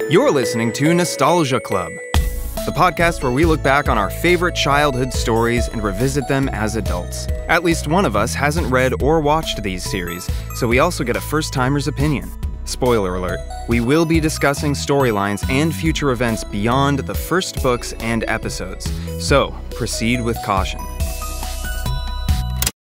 You're listening to Nostalgia Club, the podcast where we look back on our favorite childhood stories and revisit them as adults. At least one of us hasn't read or watched these series, so we also get a first-timer's opinion. Spoiler alert, we will be discussing storylines and future events beyond the first books and episodes, so proceed with caution.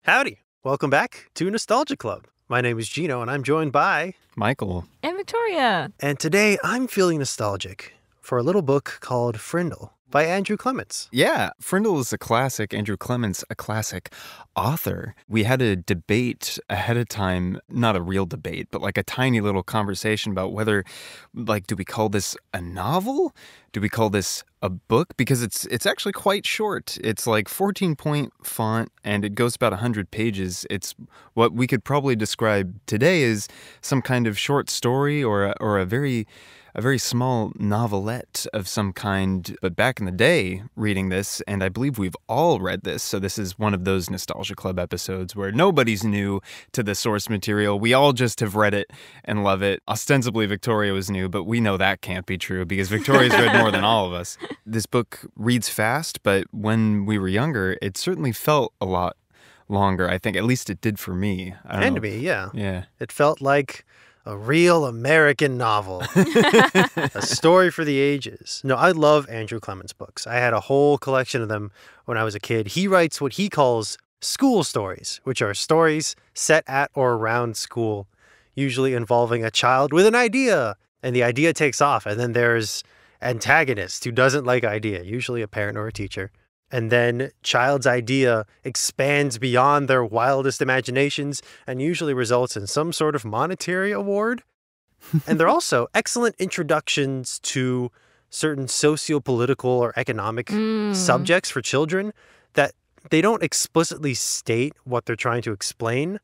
Howdy, welcome back to Nostalgia Club. My name is Jino, and I'm joined by... Michael. And Victoria. And today, I'm feeling nostalgic for a little book called Frindle by Andrew Clements. Yeah, Frindle is a classic. Andrew Clements, a classic author. We had a debate ahead of time, not a real debate, but like a tiny little conversation about whether, do we call this a novel? Do we call this a book? Because it's actually quite short. It's like 14-point font, and it goes about 100 pages. It's what we could probably describe today as some kind of short story or a very small novelette of some kind. But back in the day, reading this, and I believe we've all read this, so this is one of those Nostalgia Club episodes where nobody's new to the source material. We all just have read it and love it. Ostensibly, Victoria was new, but we know that can't be true because Victoria's read more than all of us. This book reads fast, but when we were younger, it certainly felt a lot longer, I think. At least it did for me. And to me, yeah. Yeah. It felt like a real American novel. A story for the ages. No, I love Andrew Clements' books. I had a whole collection of them when I was a kid. He writes what he calls school stories, which are stories set at or around school, usually involving a child with an idea. And the idea takes off. And then there's antagonist who doesn't like idea, usually a parent or a teacher. And then child's idea expands beyond their wildest imaginations and usually results in some sort of monetary award. And they're also excellent introductions to certain socio-political or economic subjects for children that they don't explicitly state what they're trying to explain.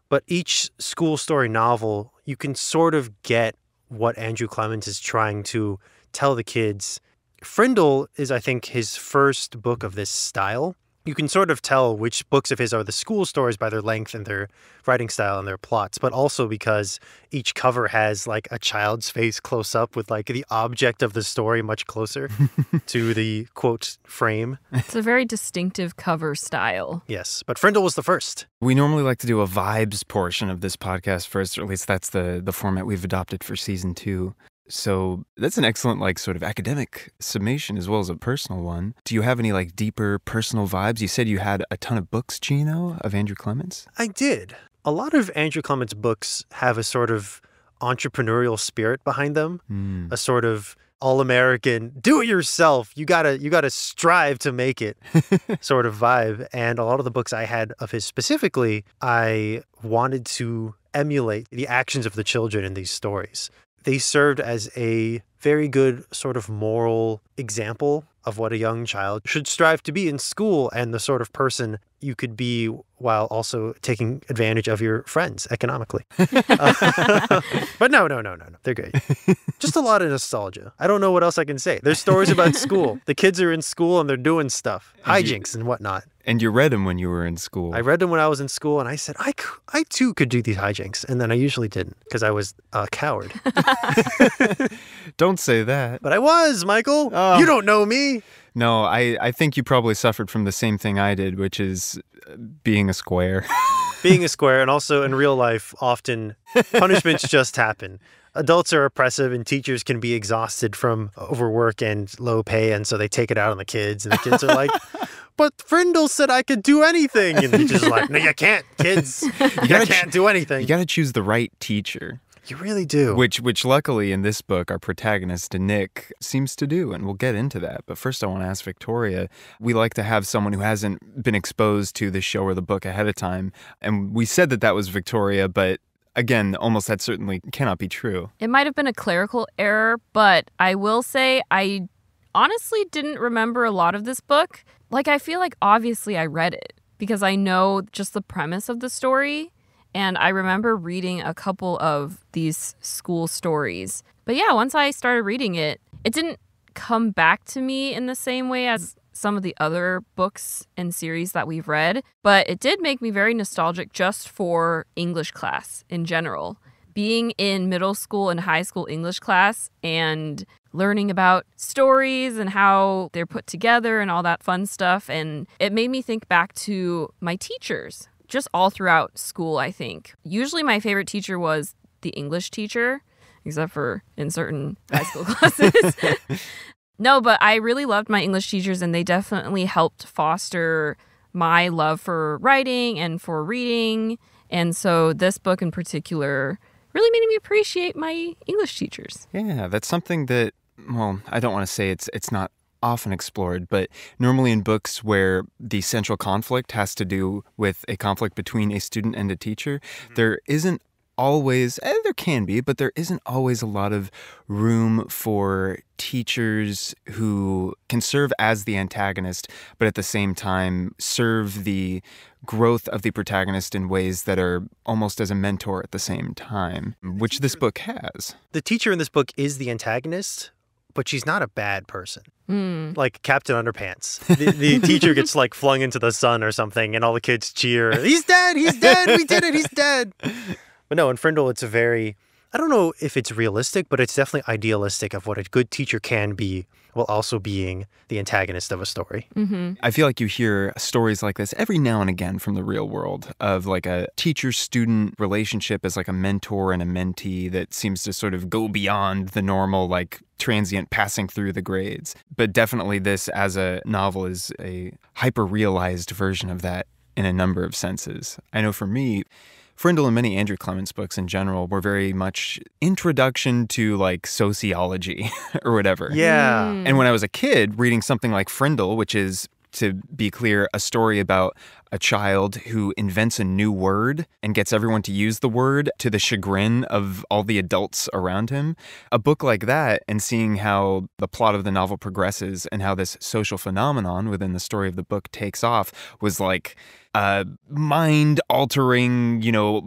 But each school story novel, you can sort of get what Andrew Clements is trying to tell the kids. Frindle is, I think, his first book of this style. You can sort of tell which books of his are the school stories by their length and their writing style and their plots, but also because each cover has like a child's face close up with like the object of the story much closer to the quote frame. It's a very distinctive cover style. Yes, but Frindle was the first. We normally like to do a vibes portion of this podcast first, or at least that's the format we've adopted for season 2. So that's an excellent, sort of academic summation as well as a personal one. Do you have any, deeper personal vibes? You said you had a ton of books, Jino, of Andrew Clements? I did. A lot of Andrew Clements' books have a sort of entrepreneurial spirit behind them, a sort of all-American, do-it-yourself, you gotta strive to make it sort of vibe. And a lot of the books I had of his specifically, I wanted to emulate the actions of the children in these stories. They served as a very good sort of moral example of what a young child should strive to be in school and the sort of person you could be while also taking advantage of your friends economically. But no. They're great. Just a lot of nostalgia. I don't know what else I can say. There's stories about school. The kids are in school and they're doing stuff, hijinks and whatnot. And you read them when you were in school. I read them when I was in school, and I said, I too could do these hijinks. And then I usually didn't, because I was a coward. Don't say that. But I was, Michael. Oh. You don't know me. No, I think you probably suffered from the same thing I did, which is being a square. Being a square, and also in real life, often punishments just happen. Adults are oppressive, and teachers can be exhausted from overwork and low pay, and so they take it out on the kids, and the kids are like, but Frindle said I could do anything. And the teacher's like, no, you can't, kids. You can't do anything. You got to choose the right teacher. You really do. Which luckily in this book, our protagonist, Nick, seems to do, and we'll get into that. But first I want to ask Victoria, we like to have someone who hasn't been exposed to the show or the book ahead of time. And we said that was Victoria, but again, almost that certainly cannot be true. It might have been a clerical error, but I will say I honestly didn't remember a lot of this book. I feel like obviously I read it because I know just the premise of the story. And I remember reading a couple of these school stories. But yeah, once I started reading it, it didn't come back to me in the same way as some of the other books and series that we've read. But it did make me very nostalgic just for English class in general. being in middle school and high school English class and learning about stories and how they're put together and all that fun stuff. And it made me think back to my teachers, just all throughout school, I think. Usually my favorite teacher was the English teacher, except for in certain high school classes. No, but I really loved my English teachers, and they definitely helped foster my love for writing and for reading. And so this book in particular really made me appreciate my English teachers. Yeah, that's something that, well, I don't want to say it's not often explored, but normally in books where the central conflict has to do with a conflict between a student and a teacher, there isn't always, there can be, but there isn't always a lot of room for teachers who can serve as the antagonist, but at the same time serve the growth of the protagonist in ways that are almost as a mentor at the same time, which this book has. The teacher in this book is the antagonist, but she's not a bad person. Like Captain Underpants. The teacher gets like flung into the sun or something, and all the kids cheer, "He's dead! He's dead! We did it! He's dead!" But no, in Frindle, it's a very, I don't know if it's realistic, but it's definitely idealistic of what a good teacher can be while also being the antagonist of a story. I feel like you hear stories like this every now and again from the real world of like a teacher-student relationship as like a mentor and a mentee that seems to sort of go beyond the normal like transient passing through the grades. But definitely this as a novel is a hyper-realized version of that in a number of senses. I know for me, Frindle and many Andrew Clements books in general were very much introduction to like sociology or whatever. Yeah. And when I was a kid reading something like Frindle, which is, to be clear, a story about a child who invents a new word and gets everyone to use the word to the chagrin of all the adults around him. A book like that, and seeing how the plot of the novel progresses and how this social phenomenon within the story of the book takes off, was like a mind-altering,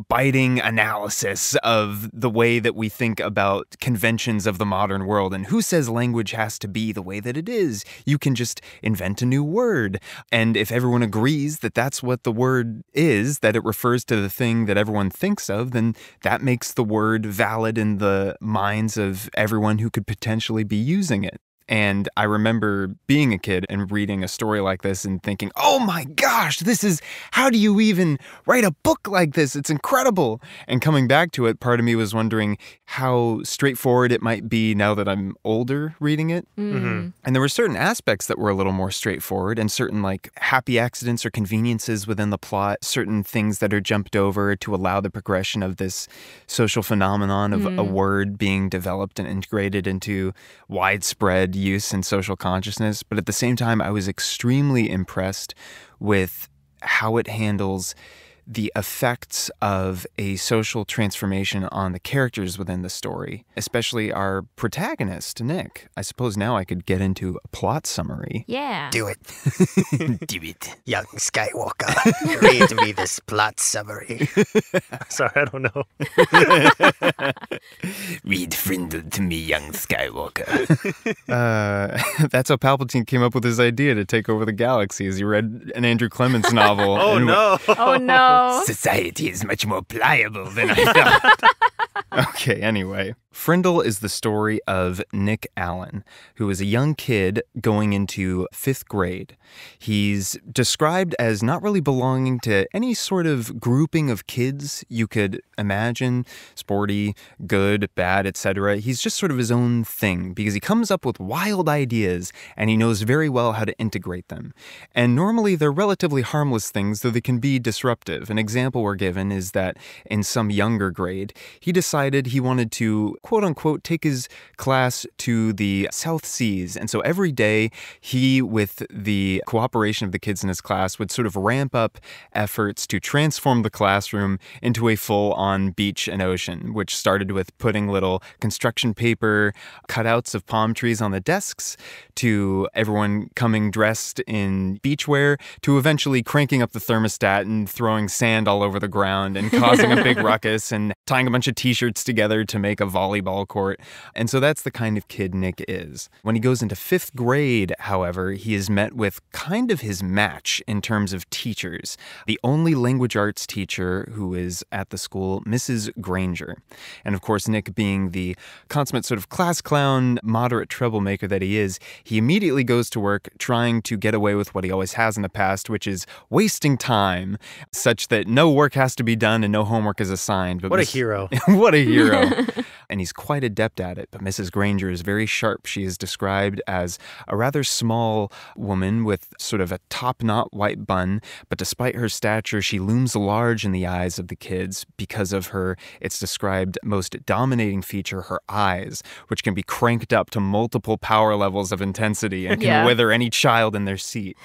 biting analysis of the way that we think about conventions of the modern world. And who says language has to be the way that it is? You can just invent a new word. And if everyone agrees that that's what the word is, that it refers to the thing that everyone thinks of, then that makes the word valid in the minds of everyone who could potentially be using it. And I remember being a kid and reading a story like this and thinking, oh my gosh, how do you even write a book like this? It's incredible. And coming back to it, part of me was wondering how straightforward it might be now that I'm older reading it. And there were certain aspects that were a little more straightforward, and certain like happy accidents or conveniences within the plot, certain things that are jumped over to allow the progression of this social phenomenon of a word being developed and integrated into widespread use in social consciousness. But at the same time, I was extremely impressed with how it handles the effects of a social transformation on the characters within the story, especially our protagonist, Nick. I suppose now I could get into a plot summary. Yeah. Do it. Do it. Young Skywalker, read me this plot summary. Sorry, I don't know. Read Frindle to me, young Skywalker. That's how Palpatine came up with his idea to take over the galaxy, as he read an Andrew Clements novel. Oh, no. Oh, no. Society is much more pliable than I thought. Okay, anyway. Frindle is the story of Nick Allen, who is a young kid going into 5th grade. He's described as not really belonging to any sort of grouping of kids you could imagine, sporty, good, bad, etc. He's just sort of his own thing because he comes up with wild ideas and he knows very well how to integrate them. And normally they're relatively harmless things, though they can be disruptive. An example we're given is that in some younger grade, he decided he wanted to quote-unquote take his class to the South Seas. And so every day he, with the cooperation of the kids in his class, would sort of ramp up efforts to transform the classroom into a full-on beach and ocean, which started with putting little construction paper cutouts of palm trees on the desks, to everyone coming dressed in beachwear, to eventually cranking up the thermostat and throwing sand all over the ground and causing a big ruckus and tying a bunch of t-shirts together to make a volleyball court. And so that's the kind of kid Nick is. When he goes into 5th grade, however, he is met with kind of his match in terms of teachers. The only language arts teacher who is at the school, Mrs. Granger. And of course, Nick being the consummate sort of class clown, moderate troublemaker that he is, he immediately goes to work trying to get away with what he always has in the past, which is wasting time, such that no work has to be done and no homework is assigned. But what a hero. What a hero. And he's quite adept at it. But Mrs. Granger is very sharp. She is described as a rather small woman with sort of a top-knot white bun. But despite her stature, she looms large in the eyes of the kids because of her, it's described, most dominating feature, her eyes, which can be cranked up to multiple power levels of intensity and can wither any child in their seat.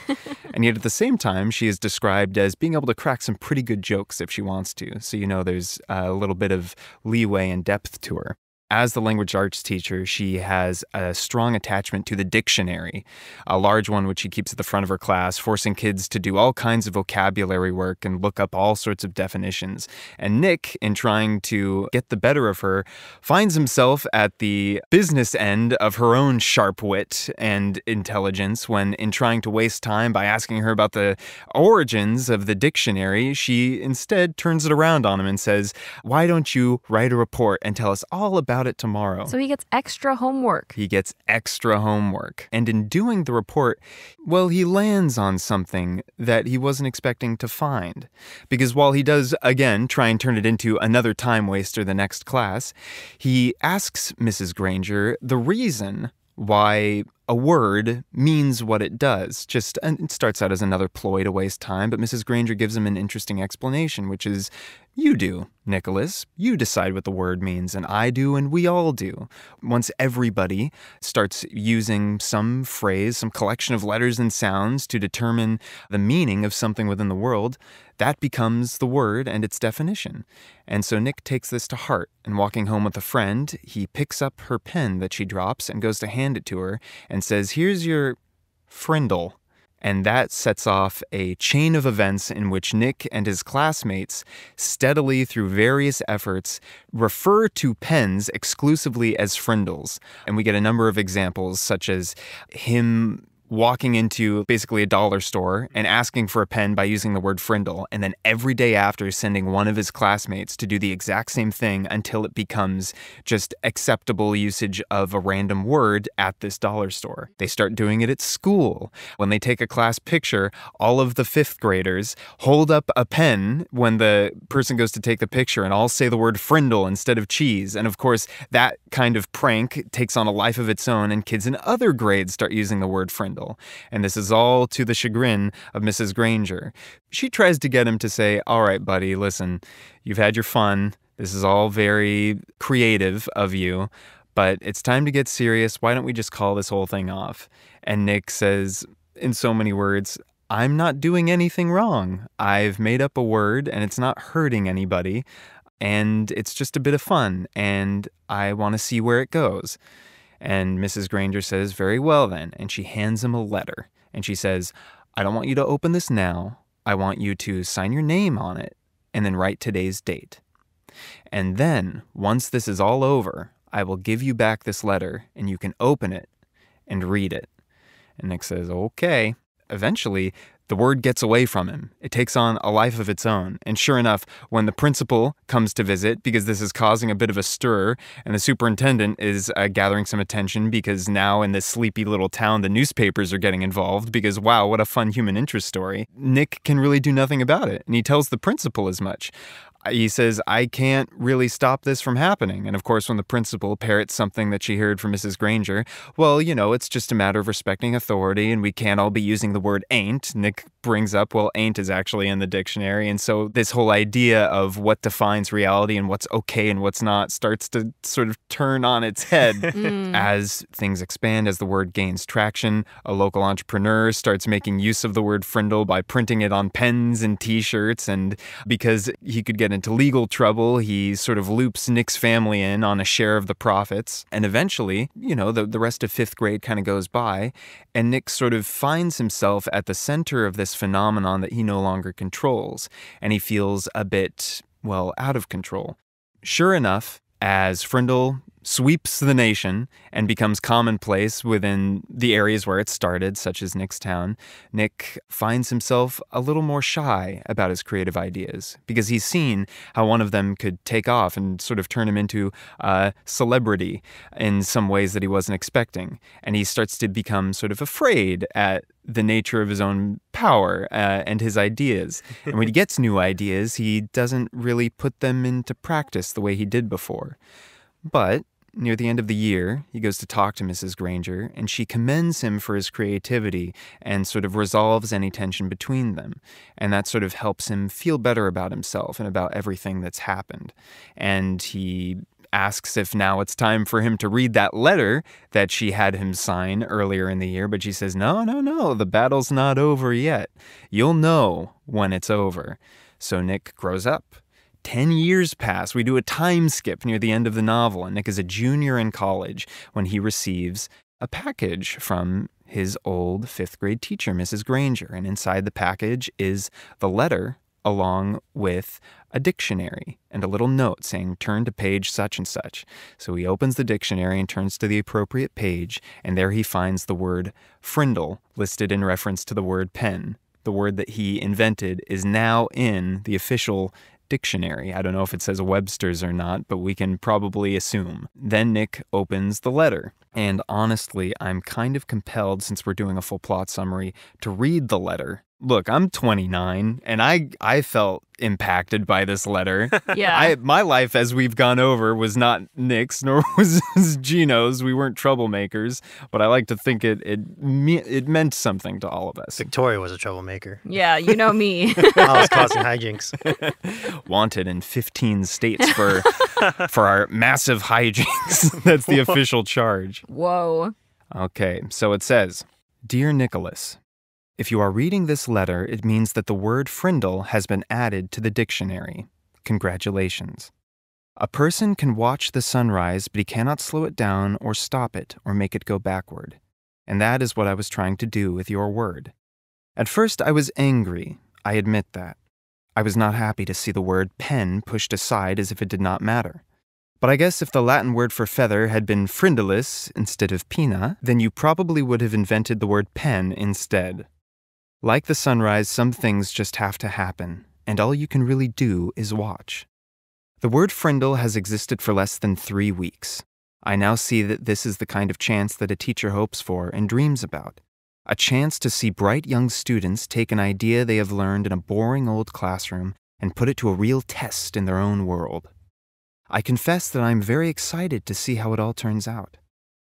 And yet at the same time, she is described as being able to crack some pretty good jokes if she wants to. So, you know, there's a little bit of leeway and depth to her. As the language arts teacher, she has a strong attachment to the dictionary, a large one which she keeps at the front of her class, forcing kids to do all kinds of vocabulary work and look up all sorts of definitions. And Nick, in trying to get the better of her, finds himself at the business end of her own sharp wit and intelligence when, in trying to waste time by asking her about the origins of the dictionary, she instead turns it around on him and says, "Why don't you write a report and tell us all about it tomorrow?" So he gets extra homework. He gets extra homework. And in doing the report, well, he lands on something that he wasn't expecting to find. Because while he does, again, try and turn it into another time waster the next class, he asks Mrs. Granger the reason why a word means what it does. And it starts out as another ploy to waste time, but Mrs. Granger gives him an interesting explanation, which is, you do, Nicholas. You decide what the word means, and I do, and we all do. Once everybody starts using some phrase, some collection of letters and sounds to determine the meaning of something within the world, that becomes the word and its definition. And so Nick takes this to heart, and walking home with a friend, he picks up her pen that she drops and goes to hand it to her and says, "Here's your Frindle." And that sets off a chain of events in which Nick and his classmates, steadily through various efforts, refer to pens exclusively as Frindles. And we get a number of examples, such as him walking into basically a dollar store and asking for a pen by using the word Frindle, and then every day after sending one of his classmates to do the exact same thing until it becomes just acceptable usage of a random word at this dollar store. They start doing it at school. When they take a class picture, all of the 5th graders hold up a pen when the person goes to take the picture and all say the word Frindle instead of cheese. And of course, that kind of prank takes on a life of its own, and kids in other grades start using the word Frindle. And this is all to the chagrin of Mrs. Granger. She tries to get him to say, "All right, buddy, listen, you've had your fun. This is all very creative of you, but it's time to get serious. Why don't we just call this whole thing off?" And Nick says, in so many words, "I'm not doing anything wrong. I've made up a word and it's not hurting anybody. And it's just a bit of fun. And I want to see where it goes." And Mrs. Granger says, "Very well then." And she hands him a letter. And she says, "I don't want you to open this now. I want you to sign your name on it and then write today's date. And then, once this is all over, I will give you back this letter and you can open it and read it." And Nick says, "Okay." Eventually, the word gets away from him. It takes on a life of its own. And sure enough, when the principal comes to visit, because this is causing a bit of a stir, and the superintendent is gathering some attention because now in this sleepy little town, the newspapers are getting involved because, wow, what a fun human interest story. Nick can really do nothing about it. And he tells the principal as much. He says, "I can't really stop this from happening." And of course, when the principal parrots something that she heard from Mrs. Granger, "Well, you know, it's just a matter of respecting authority and we can't all be using the word ain't." Nick brings up, well, ain't is actually in the dictionary. And so this whole idea of what defines reality and what's okay and what's not starts to sort of turn on its head as things expand, as the word gains traction. A local entrepreneur starts making use of the word Frindle by printing it on pens and t-shirts. And because he could get into legal trouble, he sort of loops Nick's family in on a share of the profits. And eventually, you know, the rest of 5th grade kind of goes by, and Nick sort of finds himself at the center of this phenomenon that he no longer controls. And he feels a bit, well, out of control. Sure enough, as Frindle sweeps the nation and becomes commonplace within the areas where it started, such as Nick's town, Nick finds himself a little more shy about his creative ideas because he's seen how one of them could take off and sort of turn him into a celebrity in some ways that he wasn't expecting. And he starts to become sort of afraid at the nature of his own power and his ideas. And when he gets new ideas, he doesn't really put them into practice the way he did before. But near the end of the year, he goes to talk to Mrs. Granger, and she commends him for his creativity and sort of resolves any tension between them. And that sort of helps him feel better about himself and about everything that's happened. And he asks if now it's time for him to read that letter that she had him sign earlier in the year, but she says, no, the battle's not over yet. You'll know when it's over. So Nick grows up. 10 years pass. We do a time skip near the end of the novel, and Nick is a junior in college when he receives a package from his old 5th grade teacher, Mrs. Granger. And inside the package is the letter along with a dictionary and a little note saying, turn to page such and such. So he opens the dictionary and turns to the appropriate page, and there he finds the word Frindle listed in reference to the word pen. The word that he invented is now in the official dictionary. I don't know if it says Webster's or not, but we can probably assume. Then Nick opens the letter. And honestly, I'm kind of compelled, since we're doing a full plot summary, to read the letter. Look, I'm 29, and I felt impacted by this letter. Yeah. My life, as we've gone over, was not Nick's, nor was Jino's. We weren't troublemakers, but I like to think it meant something to all of us. Victoria was a troublemaker. Yeah, you know me. I was causing hijinks. Wanted in 15 states for our massive hijinks. That's the official charge. Whoa. Okay, so it says, Dear Nicholas, if you are reading this letter, it means that the word Frindle has been added to the dictionary. Congratulations. A person can watch the sunrise, but he cannot slow it down or stop it or make it go backward. And that is what I was trying to do with your word. At first, I was angry. I admit that. I was not happy to see the word pen pushed aside as if it did not matter. But I guess if the Latin word for feather had been frindulis instead of pina, then you probably would have invented the word pen instead. Like the sunrise, some things just have to happen, and all you can really do is watch. The word Frindle has existed for less than 3 weeks. I now see that this is the kind of chance that a teacher hopes for and dreams about. A chance to see bright young students take an idea they have learned in a boring old classroom and put it to a real test in their own world. I confess that I am very excited to see how it all turns out.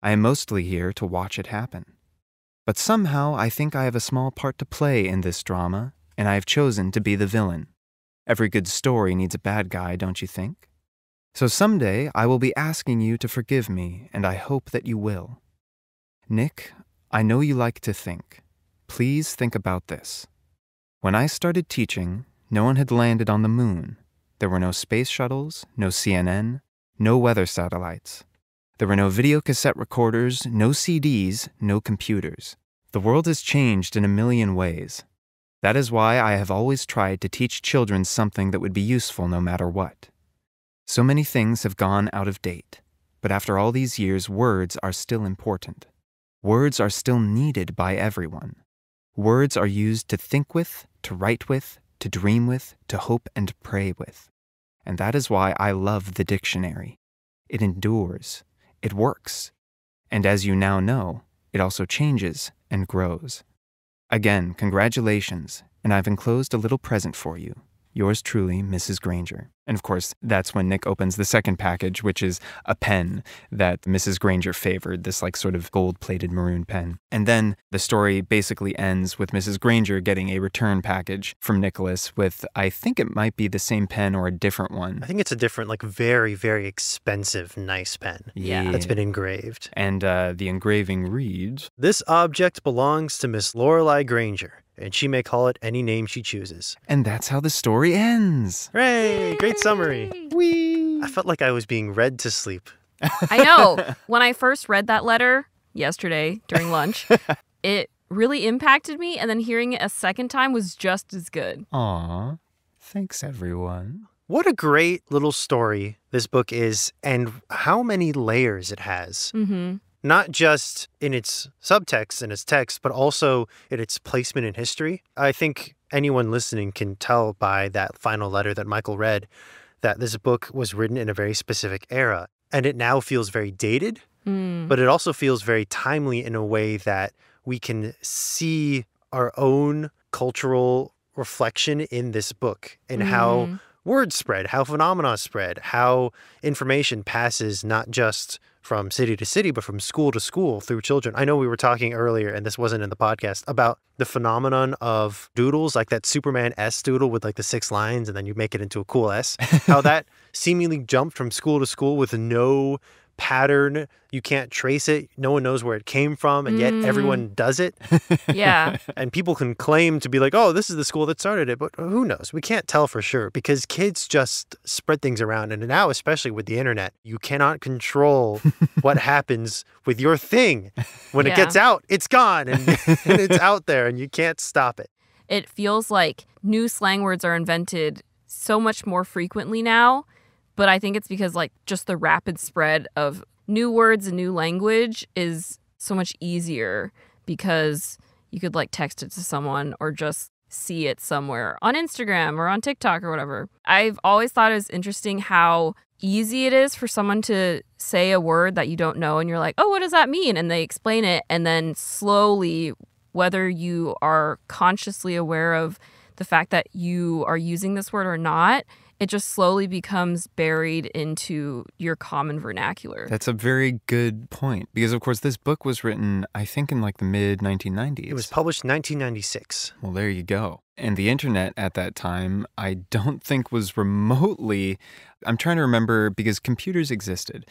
I am mostly here to watch it happen. But somehow I think I have a small part to play in this drama, and I have chosen to be the villain. Every good story needs a bad guy, don't you think? So someday I will be asking you to forgive me, and I hope that you will. Nick, I know you like to think. Please think about this. When I started teaching, no one had landed on the moon. There were no space shuttles, no CNN, no weather satellites. There were no video cassette recorders, no CDs, no computers. The world has changed in a million ways. That is why I have always tried to teach children something that would be useful no matter what. So many things have gone out of date, but after all these years, words are still important. Words are still needed by everyone. Words are used to think with, to write with, to dream with, to hope and pray with. And that is why I love the dictionary. It endures. It works. And as you now know, it also changes and grows. Again, congratulations, and I've enclosed a little present for you. Yours truly, Mrs. Granger. And of course, that's when Nick opens the second package, which is a pen that Mrs. Granger favored, this like sort of gold-plated maroon pen. And then the story basically ends with Mrs. Granger getting a return package from Nicholas with, I think it might be the same pen or a different one. I think it's a different, like very, very expensive, nice pen. Yeah. That's been engraved. And the engraving reads, This object belongs to Miss Lorelei Granger, and she may call it any name she chooses. and that's how the story ends. Hooray! Great summary. Whee! I felt like I was being read to sleep. I know. When I first read that letter yesterday during lunch, it really impacted me, and then hearing it a second time was just as good. Aw, thanks everyone. What a great little story this book is, and how many layers it has. Mm-hmm. Not just in its subtext and its text, but also in its placement in history. I think anyone listening can tell by that final letter that Michael read that this book was written in a very specific era. And it now feels very dated, but it also feels very timely in a way that we can see our own cultural reflection in this book and how words spread, how phenomena spread, how information passes not just from city to city, but from school to school through children. I know we were talking earlier, and this wasn't in the podcast, about the phenomenon of doodles, like that Superman S doodle with like the 6 lines, and then you make it into a cool S. How that seemingly jumped from school to school with no pattern. You can't trace it. No one knows where it came from, and yet everyone does it. Yeah. And people can claim to be like, oh, this is the school that started it, but who knows? We can't tell for sure because kids just spread things around. And now, especially with the internet, you cannot control what happens with your thing. When it gets out, it's gone and it's out there and you can't stop it. It feels like new slang words are invented so much more frequently now. But I think it's because like just the rapid spread of new words and new language is so much easier because you could like text it to someone or just see it somewhere on Instagram or on TikTok or whatever. I've always thought it was interesting how easy it is for someone to say a word that you don't know and you're like, oh, what does that mean? And they explain it. And then slowly, whether you are consciously aware of the fact that you are using this word or not, it just slowly becomes buried into your common vernacular. That's a very good point. Because, of course, this book was written, I think, in like the mid-1990s. It was published in 1996. Well, there you go. And the internet at that time, I don't think was remotely... I'm trying to remember, because computers existed,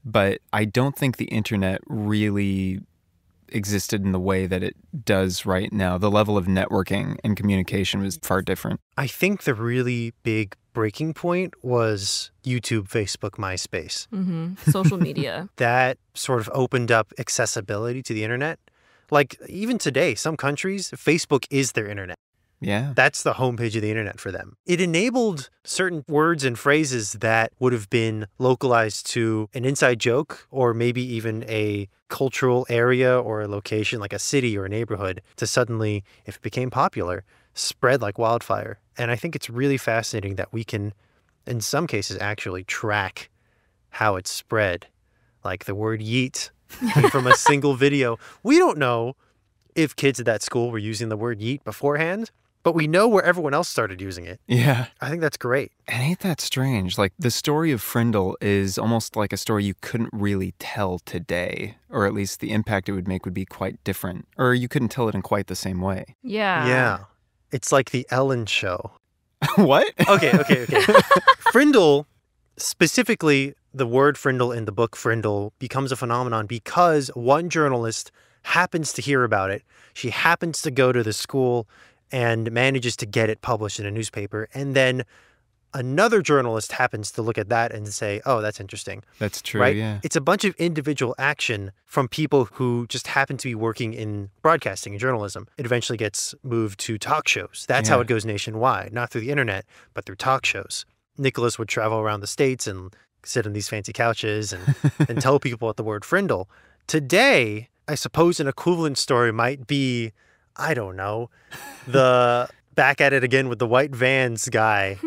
but I don't think the internet really existed in the way that it does right now. The level of networking and communication was far different. I think the really big breaking point was YouTube, Facebook, MySpace. Social media. That sort of opened up accessibility to the internet. Like even today, some countries, Facebook is their internet. Yeah. That's the homepage of the internet for them. It enabled certain words and phrases that would have been localized to an inside joke or maybe even a cultural area or a location like a city or a neighborhood to suddenly, if it became popular, spread like wildfire. And I think it's really fascinating that we can, in some cases, actually track how it spread. Like the word yeet came from a single video. We don't know if kids at that school were using the word yeet beforehand, but we know where everyone else started using it. Yeah. I think that's great. And ain't that strange? Like, the story of Frindle is almost like a story you couldn't really tell today, or at least the impact it would make would be quite different, or you couldn't tell it in quite the same way. Yeah. Yeah. It's like the Ellen show. What? Okay. Frindle, specifically the word Frindle in the book Frindle, becomes a phenomenon because one journalist happens to hear about it. She happens to go to the school and manages to get it published in a newspaper. And then another journalist happens to look at that and say, oh, that's interesting. That's true, right? yeah. It's a bunch of individual action from people who just happen to be working in broadcasting and journalism. It eventually gets moved to talk shows. That's how it goes nationwide, not through the internet, but through talk shows. Nicholas would travel around the States and sit on these fancy couches and tell people about the word Frindle. Today, I suppose an equivalent story might be, I don't know, the back at it again with the white vans guy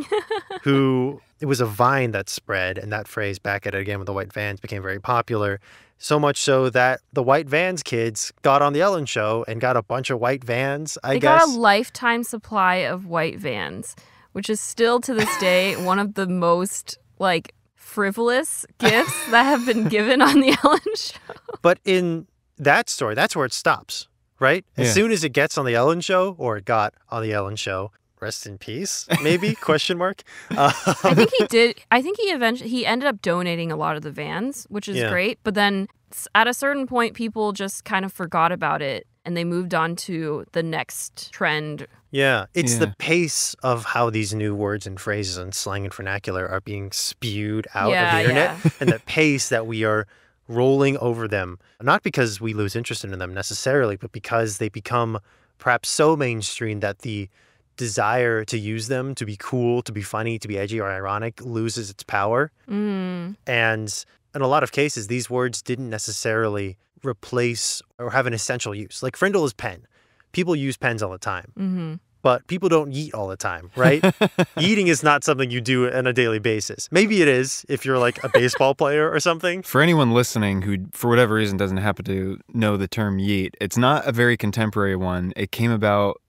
who, it was a Vine that spread, and that phrase back at it again with the white vans became very popular. So much so that the white vans kids got on the Ellen show and got a bunch of white vans, I guess. They got a lifetime supply of white vans, which is still to this day one of the most like frivolous gifts that have been given on the Ellen show. But in that story, that's where it stops, right? As soon as it gets on the Ellen show, or it got on the Ellen show, rest in peace, maybe, question mark. I think he did. I think he ended up donating a lot of the vans, which is great. But then at a certain point, people just kind of forgot about it and they moved on to the next trend. Yeah, it's the pace of how these new words and phrases and slang and vernacular are being spewed out of the internet and the pace that we are rolling over them, not because we lose interest in them necessarily, but because they become perhaps so mainstream that the desire to use them to be cool, to be funny, to be edgy or ironic loses its power. And in a lot of cases, these words didn't necessarily replace or have an essential use. Like Frindle is pen. People use pens all the time. But people don't yeet all the time, right? Yeeting is not something you do on a daily basis. Maybe it is if you're like a baseball player or something. For anyone listening who, for whatever reason, doesn't happen to know the term yeet, it's not a very contemporary one. It came about...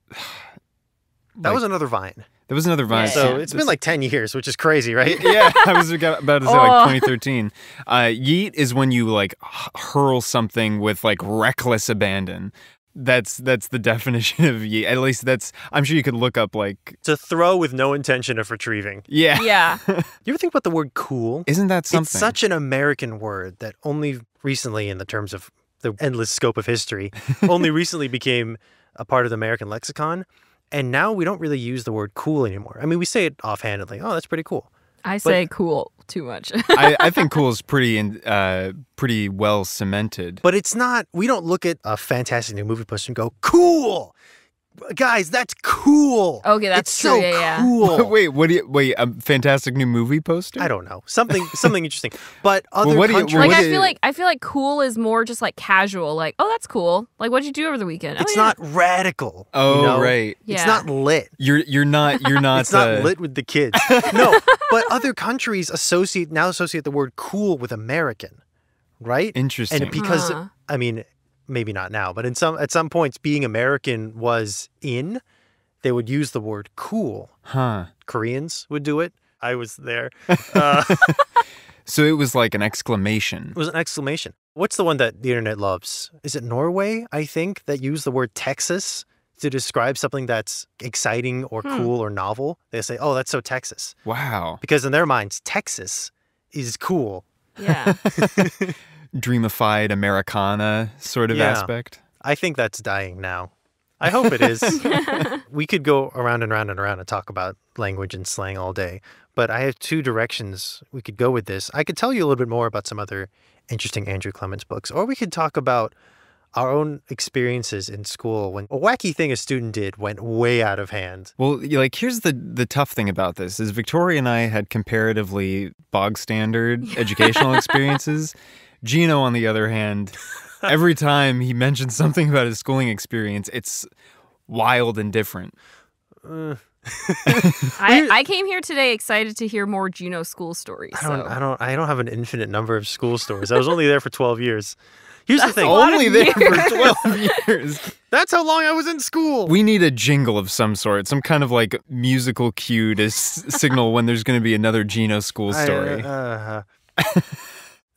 That was another Vine. There was another Vine. So it's been like 10 years, which is crazy, right? Yeah, I was about to say like 2013. Yeet is when you like hurl something with like reckless abandon. That's the definition of yeet. At least I'm sure you could look up like... To throw with no intention of retrieving. Yeah. Yeah. You ever think about the word cool? Isn't that something? It's such an American word that only recently, in the terms of the endless scope of history, only recently became a part of the American lexicon. And now we don't really use the word cool anymore. I mean, we say it offhandedly. Oh, that's pretty cool. I say cool too much. I think cool is pretty well cemented. But it's not, we don't look at a fantastic new movie poster and go, cool! Guys, that's cool. Okay, that's it's true. so Yeah. cool. Wait, a fantastic new movie poster? I don't know. Something interesting. But other what do you- countries... Like I feel like cool is more just like casual. Like, oh, that's cool. Like, what'd you do over the weekend? It's oh, yeah. not radical. Oh, you know? right. Yeah. It's not lit. You're not It's not lit with the kids. No, but other countries associate the word cool with American, right? Interesting. And because, I mean, maybe not now, but at some points being American was in, they would use the word cool. Huh. Koreans would do it. I was there. So it was like an exclamation. It was an exclamation. What's the one that the internet loves? Is it Norway, I think, that used the word Texas to describe something that's exciting or cool or novel? They say, oh, that's so Texas. Wow. Because in their minds, Texas is cool. Yeah. Dreamified Americana sort of aspect. I think that's dying now. I hope it is. We could go around and around and around and talk about language and slang all day, but I have two directions we could go with this. I could tell you a little bit more about some other interesting Andrew Clements books, or we could talk about our own experiences in school when a wacky thing a student did went way out of hand. Well, like here's the tough thing about this is Victoria and I had comparatively bog standard educational experiences. Jino, on the other hand, every time he mentions something about his schooling experience, it's wild and different. I came here today excited to hear more Jino school stories. I don't have an infinite number of school stories. I was only there for 12 years. Here's the thing. Only there for 12 years. That's how long I was in school. We need a jingle of some sort, some kind of like musical cue to signal when there's going to be another Jino school story.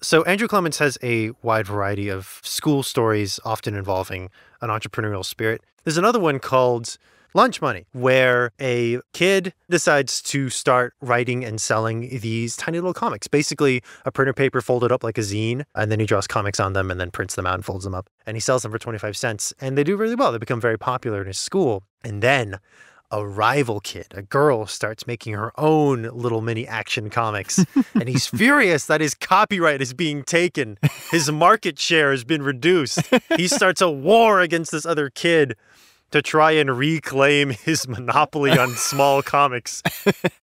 So Andrew Clements has a wide variety of school stories, often involving an entrepreneurial spirit. There's another one called Lunch Money, where a kid decides to start writing and selling these tiny little comics. Basically, a printer paper folded up like a zine, and then he draws comics on them and then prints them out and folds them up. And he sells them for 25 cents, and they do really well. They become very popular in his school. And then a rival kid, a girl, starts making her own little mini action comics. And he's furious that his copyright is being taken. His market share has been reduced. He starts a war against this other kid to try and reclaim his monopoly on small comics.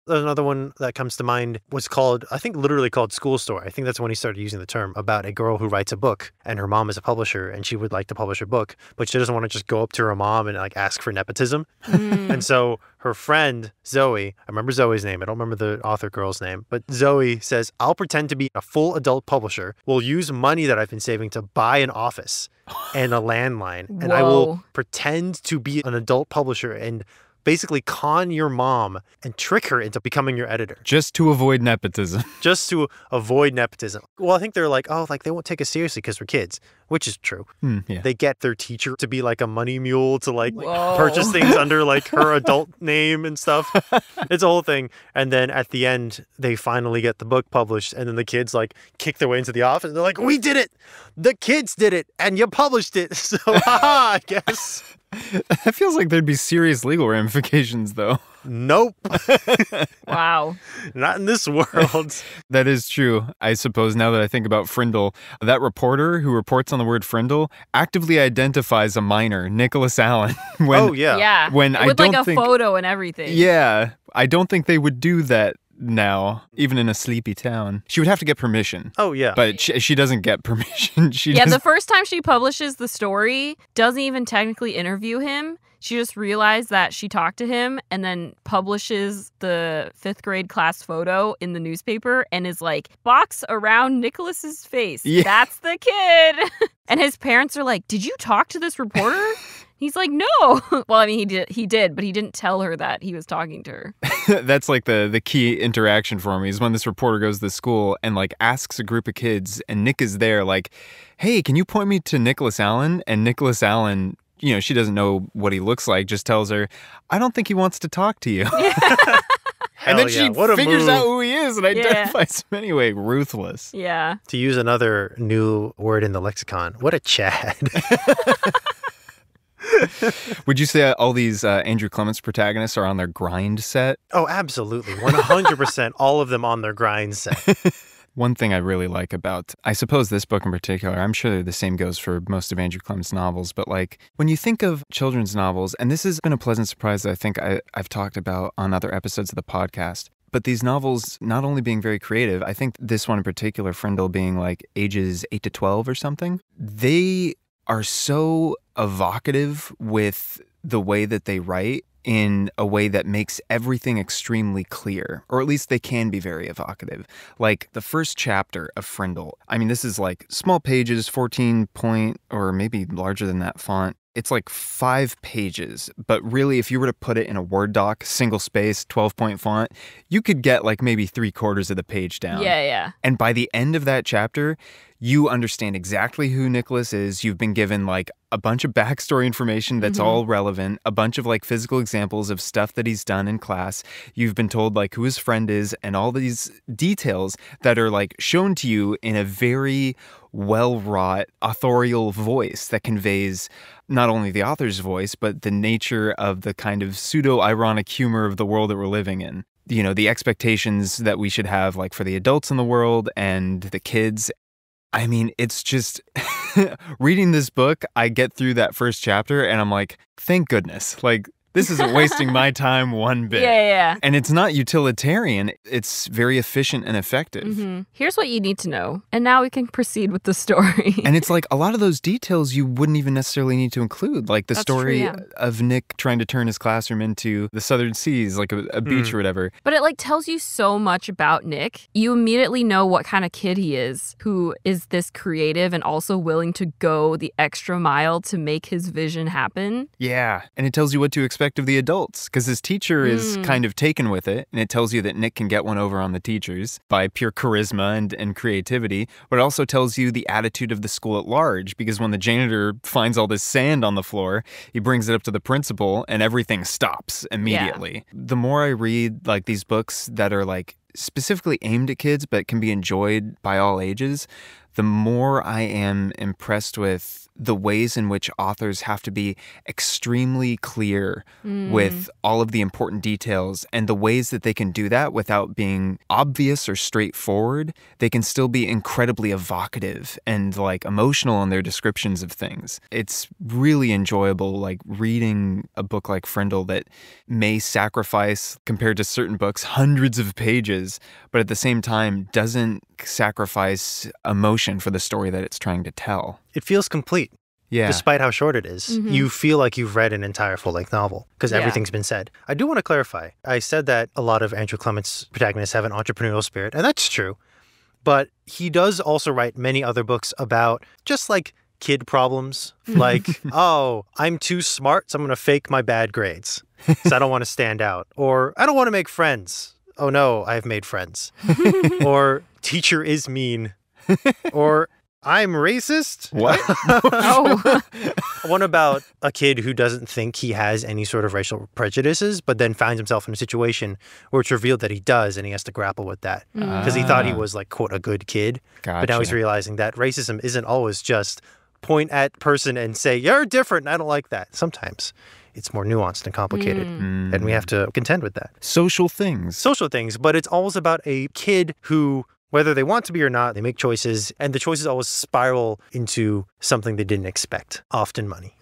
Another one that comes to mind was called, I think literally called School Story. I think that's when he started using the term, about a girl who writes a book and her mom is a publisher and she would like to publish a book, but she doesn't want to just go up to her mom and like ask for nepotism. And so her friend, Zoe, I remember Zoe's name. I don't remember the author girl's name, but Zoe says, I'll pretend to be a full adult publisher. We'll use money that I've been saving to buy an office and a landline. And I will pretend to be an adult publisher and basically con your mom and trick her into becoming your editor. Just to avoid nepotism. Just to avoid nepotism. Well, I think they're like, oh, like they won't take us seriously because we're kids, which is true. Yeah. They get their teacher to be like a money mule to like purchase things under like her adult name and stuff. It's a whole thing. And then at the end, they finally get the book published and then the kids like kick their way into the office and they're like, we did it. The kids did it and you published it. So, haha, I guess. That feels like there'd be serious legal ramifications, though. Nope. Wow. Not in this world. That is true. I suppose now that I think about Frindle, that reporter who reports on the word Frindle actively identifies a minor, Nicholas Allen. Oh, yeah. Yeah. When I With don't like a think, photo and everything. Yeah, I don't think they would do that now, even in a sleepy town. She would have to get permission. Oh, yeah. But she doesn't get permission. Yeah, the first time she publishes the story, doesn't even technically interview him. She just realized that she talked to him and then publishes the 5th grade class photo in the newspaper and is like, box around Nicholas's face. Yeah. That's the kid. And his parents are like, did you talk to this reporter? He's like, no. Well, I mean, he did, but he didn't tell her that he was talking to her. That's like the key interaction for me is when this reporter goes to school and like asks a group of kids and Nick is there like, hey, can you point me to Nicholas Allen? And Nicholas Allen, you know, she doesn't know what he looks like, just tells her, I don't think he wants to talk to you. And then she figures out who he is and identifies him anyway. Ruthless. Yeah. To use another new word in the lexicon, what a Chad. Would you say all these Andrew Clements protagonists are on their grind set? Oh, absolutely. 100% all of them on their grind set. One thing I really like about, I suppose this book in particular, I'm sure the same goes for most of Andrew Clements' novels, but like when you think of children's novels, and this has been a pleasant surprise that I think I've talked about on other episodes of the podcast, but these novels not only being very creative, I think this one in particular, Frindle, being like ages 8 to 12 or something, they are so evocative with the way that they write in a way that makes everything extremely clear, or at least they can be very evocative. Like the first chapter of Frindle, I mean, this is like small pages, 14 point, or maybe larger than that font. It's like 5 pages, but really if you were to put it in a Word doc, single space, 12-point font, you could get like maybe 3/4 of the page down. Yeah. And by the end of that chapter, you understand exactly who Nicholas is. You've been given like a bunch of backstory information that's all relevant, a bunch of like physical examples of stuff that he's done in class. You've been told like who his friend is and all these details that are like shown to you in a very well-wrought authorial voice that conveys not only the author's voice, but the nature of the kind of pseudo-ironic humor of the world that we're living in. You know, the expectations that we should have like for the adults in the world and the kids. I mean, it's just reading this book, I get through that first chapter and I'm like, thank goodness. Like, this isn't wasting my time one bit. Yeah. And it's not utilitarian. It's very efficient and effective. Here's what you need to know. And now we can proceed with the story. And it's like a lot of those details you wouldn't even necessarily need to include. Like the story of Nick trying to turn his classroom into the Southern Seas, like a beach or whatever. But it like tells you so much about Nick. You immediately know what kind of kid he is, who is this creative and also willing to go the extra mile to make his vision happen. Yeah. And it tells you what to expect of the adults, because his teacher is kind of taken with it, and it tells you that Nick can get one over on the teachers by pure charisma and creativity, but it also tells you the attitude of the school at large, because when the janitor finds all this sand on the floor, he brings it up to the principal and everything stops immediately. Yeah. The more I read like these books that are like specifically aimed at kids but can be enjoyed by all ages, the more I am impressed with the ways in which authors have to be extremely clear with all of the important details, and the ways that they can do that without being obvious or straightforward. They can still be incredibly evocative and like emotional in their descriptions of things. It's really enjoyable, like reading a book like Frindle that may sacrifice, compared to certain books, hundreds of pages, but at the same time doesn't sacrifice emotion for the story that it's trying to tell. It feels complete. Yeah. Despite how short it is. You feel like you've read an entire full-length novel because everything's been said. I do want to clarify. I said that a lot of Andrew Clements' protagonists have an entrepreneurial spirit, and that's true. But he does also write many other books about just like kid problems. Like, oh, I'm too smart, so I'm going to fake my bad grades because I don't want to stand out. Or I don't want to make friends. Oh no, I've made friends. Or teacher is mean. Or I'm racist? What? One about a kid who doesn't think he has any sort of racial prejudices, but then finds himself in a situation where it's revealed that he does, and he has to grapple with that. Because he thought he was, like, quote, a good kid. Gotcha. But now he's realizing that racism isn't always just point at person and say, you're different. I don't like that. Sometimes it's more nuanced and complicated, and we have to contend with that. Social things. Social things, but it's always about a kid who, whether they want to be or not, they make choices, and the choices always spiral into something they didn't expect, often money.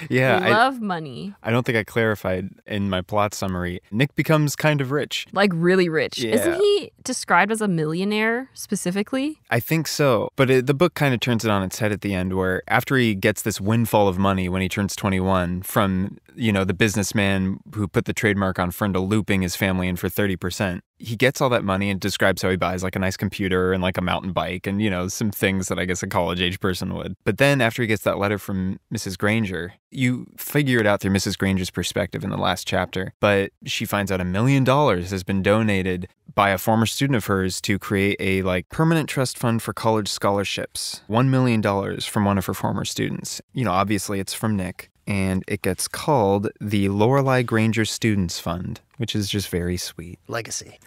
Yeah. We love money. I don't think I clarified in my plot summary. Nick becomes kind of rich. Like really rich. Yeah. Isn't he described as a millionaire specifically? I think so. But the book kind of turns it on its head at the end, where after he gets this windfall of money when he turns 21 from, the businessman who put the trademark on Frindle looping his family in for 30%, he gets all that money and describes how he buys like a nice computer and like a mountain bike and, some things that I guess a college-age person would. But then after he gets that letter from Mrs. Granger, you figure it out through Mrs. Granger's perspective in the last chapter. But she finds out $1 million has been donated by a former student of hers to create a permanent trust fund for college scholarships. $1 million from one of her former students. Obviously it's from Nick. And it gets called the Lorelei Granger Students Fund, which is just very sweet. Legacy.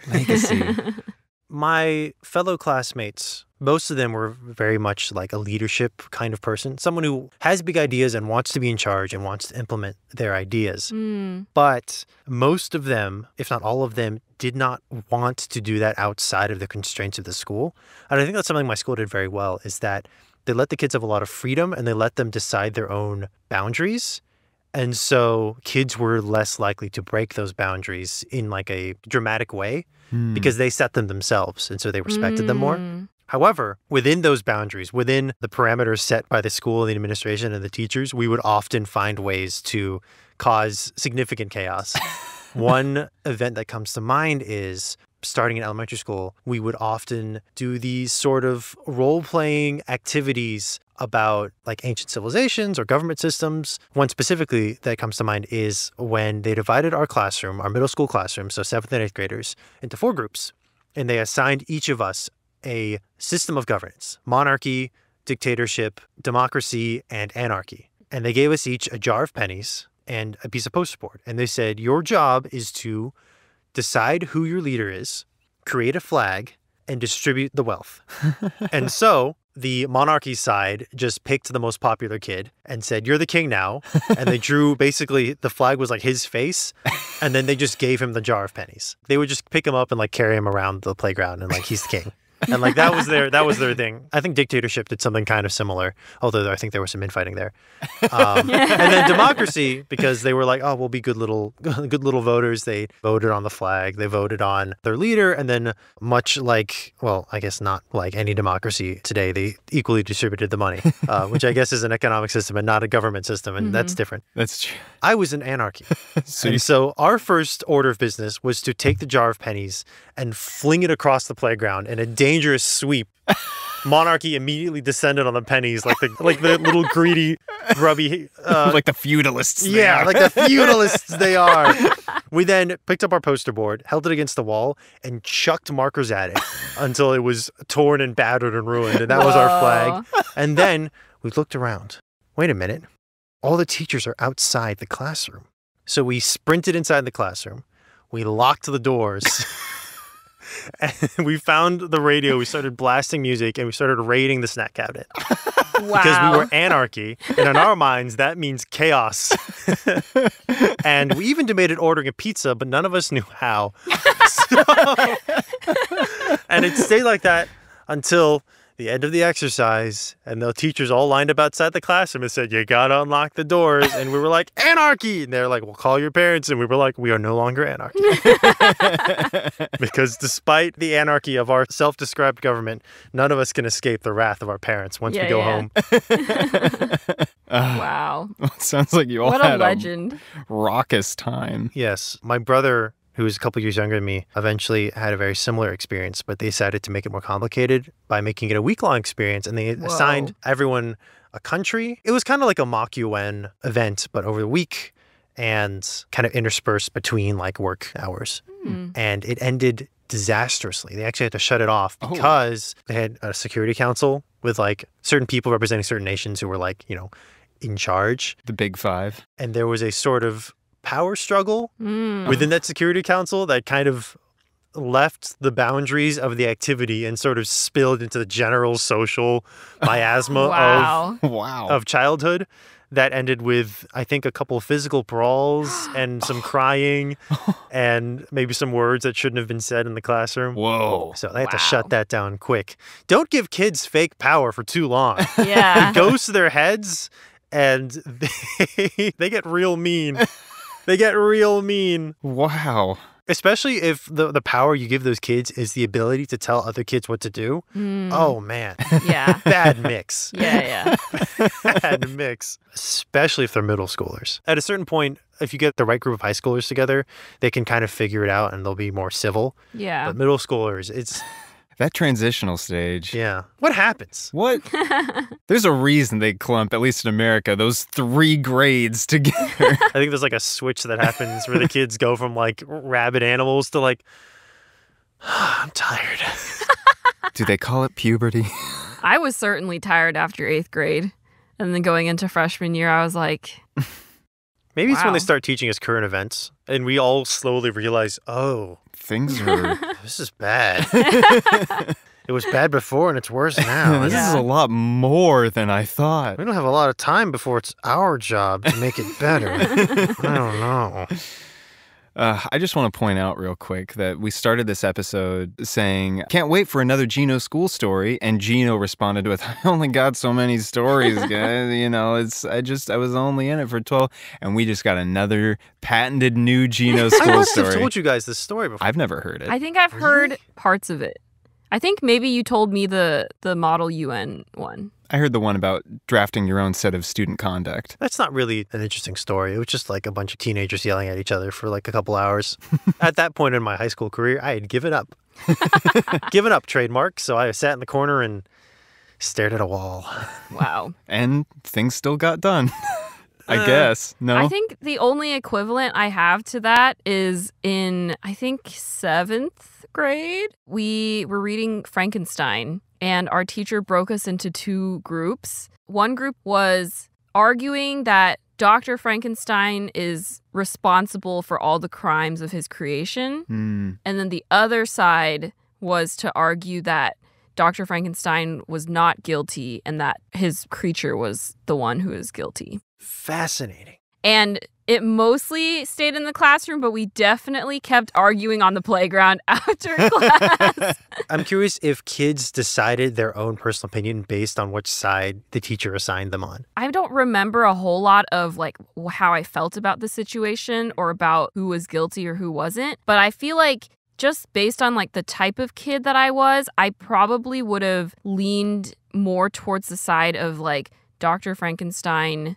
My fellow classmates, most of them were very much like a leadership kind of person, someone who has big ideas and wants to be in charge and wants to implement their ideas. But most of them, if not all of them, did not want to do that outside of the constraints of the school. And I think that's something my school did very well, is that they let the kids have a lot of freedom and they let them decide their own boundaries. And so kids were less likely to break those boundaries in a dramatic way because they set them themselves. And so they respected them more. However, within those boundaries, within the parameters set by the school, the administration, and the teachers, we would often find ways to cause significant chaos. One event that comes to mind is starting in elementary school, we would often do these sort of role-playing activities about ancient civilizations or government systems. One specifically that comes to mind is when they divided our classroom, our middle school classroom, so 7th and 8th graders, into 4 groups. And they assigned each of us a system of governance: monarchy, dictatorship, democracy, and anarchy. And they gave us each a jar of pennies and a piece of poster board. And they said, your job is to decide who your leader is, create a flag, and distribute the wealth. And so the monarchy side just picked the most popular kid and said, you're the king now. And they drew, basically, the flag was his face. And then they just gave him the jar of pennies. They would just pick him up and carry him around the playground and he's the king. And that was their thing. I think dictatorship did something kind of similar, although I think there was some infighting there. And then democracy, because they were oh, we'll be good little voters. They voted on the flag. They voted on their leader. And then much well, I guess not like any democracy today, they equally distributed the money, which I guess is an economic system and not a government system. And that's different. That's true. I was in anarchy. So our first order of business was to take the jar of pennies and fling it across the playground in a dangerous sweep. Monarchy immediately descended on the pennies like the little greedy, grubby... like the feudalists. Yeah, like the feudalists they are. We then picked up our poster board, held it against the wall, and chucked markers at it until it was torn and battered and ruined. And that was our flag. And then we looked around. Wait a minute. All the teachers are outside the classroom. So we sprinted inside the classroom. We locked the doors. And we found the radio. We started blasting music and we started raiding the snack cabinet. Wow. Because we were anarchy. And in our minds, that means chaos. And we even debated ordering a pizza, but none of us knew how. And it stayed like that until the end of the exercise, and the teachers all lined up outside the classroom and said, you gotta unlock the doors. And we were like, anarchy! And they're like, well, call your parents. And we were like, we are no longer anarchy. Because despite the anarchy of our self-described government, none of us can escape the wrath of our parents once we go home. Wow. It sounds like you all what had a legend. Raucous time. Yes. My brother, who was a couple years younger than me, eventually had a very similar experience, but they decided to make it more complicated by making it a week-long experience, and they assigned everyone a country. It was kind of like a mock-UN event, but over the week and kind of interspersed between work hours. And it ended disastrously. They actually had to shut it off because they had a security council with certain people representing certain nations who were in charge. The Big Five. And there was a sort of power struggle within that Security Council that kind of left the boundaries of the activity and sort of spilled into the general social miasma Wow. of childhood. That ended with, I think, a couple of physical brawls and some crying and maybe some words that shouldn't have been said in the classroom. Whoa. So they had to shut that down quick. Don't give kids fake power for too long. Yeah. It goes to their heads and they get real mean. They get real mean. Wow. Especially if the power you give those kids is the ability to tell other kids what to do. Oh, man. Yeah. Bad mix. Yeah. Bad mix. Especially if they're middle schoolers. At a certain point, if you get the right group of high schoolers together, they can kind of figure it out and they'll be more civil. Yeah. But middle schoolers, it's... That transitional stage. Yeah. What happens? What? There's a reason they clump, at least in America, those 3 grades together. I think there's like a switch that happens where the kids go from like rabid animals to like, I'm tired. Do they call it puberty? I was certainly tired after 8th grade. And then going into freshman year, I was like... Maybe it's when Wow. they start teaching us current events and we all slowly realize, oh, Things are... this is bad. It was bad before and it's worse now. This is Yeah. a lot more than I thought. We don't have a lot of time before it's our job to make it better. I don't know. I just want to point out real quick that we started this episode saying, can't wait for another Jino school story. And Jino responded with, I only got so many stories, guys. You know, I was only in it for 12. And we just got another patented new Jino I school must have story. told you guys this story before. I've never heard it. I think I've heard parts of it. I think maybe you told me the Model UN one. I heard the one about drafting your own set of student conduct. That's not really an interesting story. It was just like a bunch of teenagers yelling at each other for like a couple hours. At that point in my high school career, I had given up. Given up trademark. So I sat in the corner and stared at a wall. Wow. And things still got done. I guess. No? I think the only equivalent I have to that is in, I think, 7th grade. We were reading Frankenstein, and our teacher broke us into 2 groups. One group was arguing that Dr. Frankenstein is responsible for all the crimes of his creation. And then the other side was to argue that Dr. Frankenstein was not guilty and that his creature was the one who is guilty. Fascinating. And it mostly stayed in the classroom, but we definitely kept arguing on the playground after class. I'm curious if kids decided their own personal opinion based on which side the teacher assigned them on. I don't remember a whole lot of like how I felt about the situation or about who was guilty or who wasn't. But I feel like just based on like the type of kid that I was, I probably would have leaned more towards the side of like Dr. Frankenstein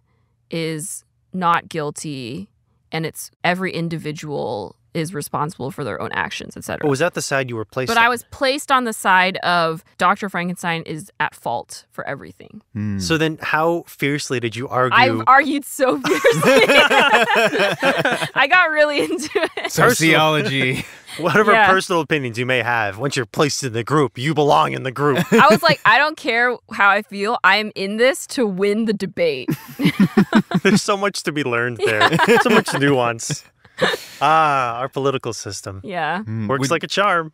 is not guilty and it's every individual is responsible for their own actions, etc. But was that the side you were placed But on? I was placed on the side of Dr. Frankenstein is at fault for everything. So then how fiercely did you argue? I've argued so fiercely. I got really into it. Sociology. Whatever Yeah. personal opinions you may have, once you're placed in the group, you belong in the group. I was like, I don't care how I feel. I am in this to win the debate. There's so much to be learned there. So much nuance. Our political system. Yeah. Works like a charm.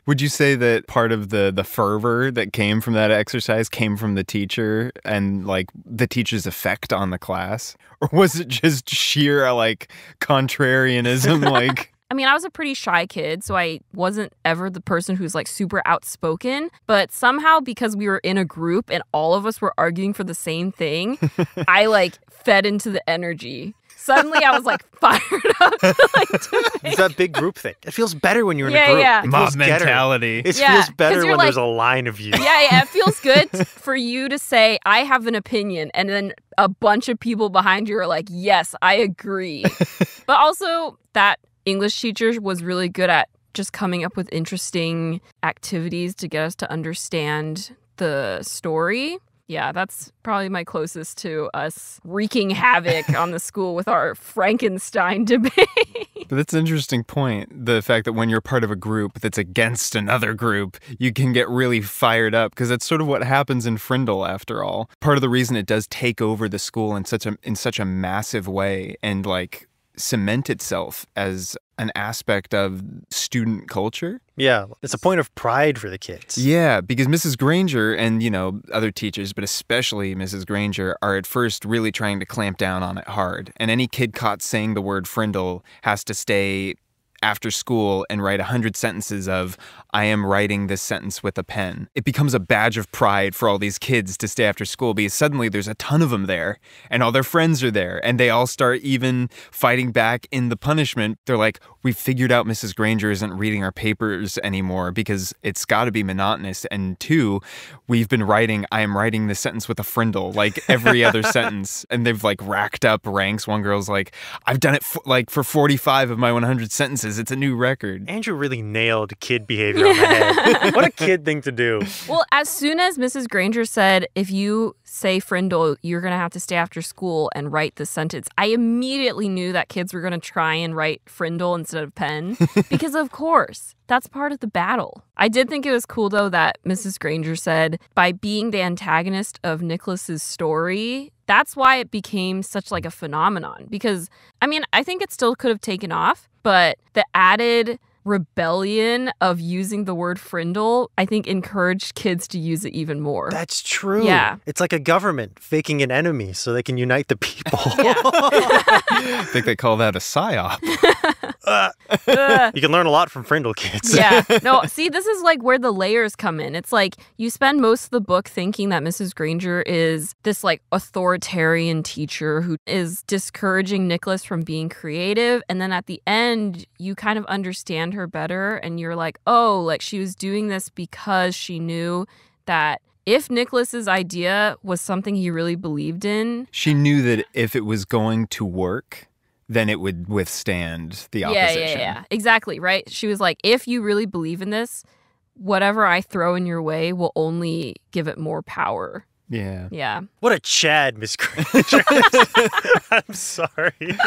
Would you say that part of the fervor that came from that exercise came from the teacher and like the teacher's effect on the class? Or was it just sheer like contrarianism? Like, I mean, I was a pretty shy kid, so I wasn't ever the person who's like super outspoken. But somehow, because we were in a group and all of us were arguing for the same thing, I like fed into the energy. Suddenly, I was like fired up. It's that big group thing. It feels better when you're in a group. Yeah. It mob feels better. mentality. It Yeah, feels 'cause better you're when like- there's a line of you. Yeah, it feels good for you to say, I have an opinion, and then a bunch of people behind you are like, yes, I agree. But also, that English teacher was really good at just coming up with interesting activities to get us to understand the story. Yeah, that's probably my closest to us wreaking havoc on the school with our Frankenstein debate. But that's an interesting point. The fact that when you're part of a group that's against another group, you can get really fired up because that's sort of what happens in Frindle after all. Part of the reason it does take over the school in such a massive way and like cement itself as an aspect of student culture. Yeah, it's a point of pride for the kids. Yeah, because Mrs. Granger and, other teachers, but especially Mrs. Granger, are at first really trying to clamp down on it hard. And any kid caught saying the word Frindle has to stay after school and write 100 sentences of, I am writing this sentence with a pen. It becomes a badge of pride for all these kids to stay after school because suddenly there's a ton of them there and all their friends are there and they all start even fighting back in the punishment. They're like, we figured out Mrs. Granger isn't reading our papers anymore because it's got to be monotonous. And 2, we've been writing, I am writing this sentence with a Frindle, like every other sentence. And they've like racked up ranks. One girl's like, I've done it for 45 of my 100 sentences. It's a new record. Andrew really nailed kid behavior on the head. What a kid thing to do. Well, as soon as Mrs. Granger said, if you say Frindle, you're going to have to stay after school and write this sentence, I immediately knew that kids were going to try and write Frindle instead of pen. Because of course, that's part of the battle. I did think it was cool, though, that Mrs. Granger said, by being the antagonist of Nicholas's story, that's why it became such like a phenomenon. Because, I think it still could have taken off, but the added rebellion of using the word Frindle, I think, encouraged kids to use it even more. That's true. Yeah. It's like a government faking an enemy so they can unite the people. I think they call that a psyop. You can learn a lot from Frindle kids. Yeah. No, see, this is like where the layers come in. It's like you spend most of the book thinking that Mrs. Granger is this like authoritarian teacher who is discouraging Nicholas from being creative. And then at the end, you kind of understand her better. And you're like, oh, like she was doing this because she knew that if Nicholas's idea was something he really believed in. She knew that if it was going to work, then it would withstand the opposition. Yeah. Exactly, right? She was like, if you really believe in this, whatever I throw in your way will only give it more power. Yeah. Yeah. What a Chad, Miss Granger. I'm sorry.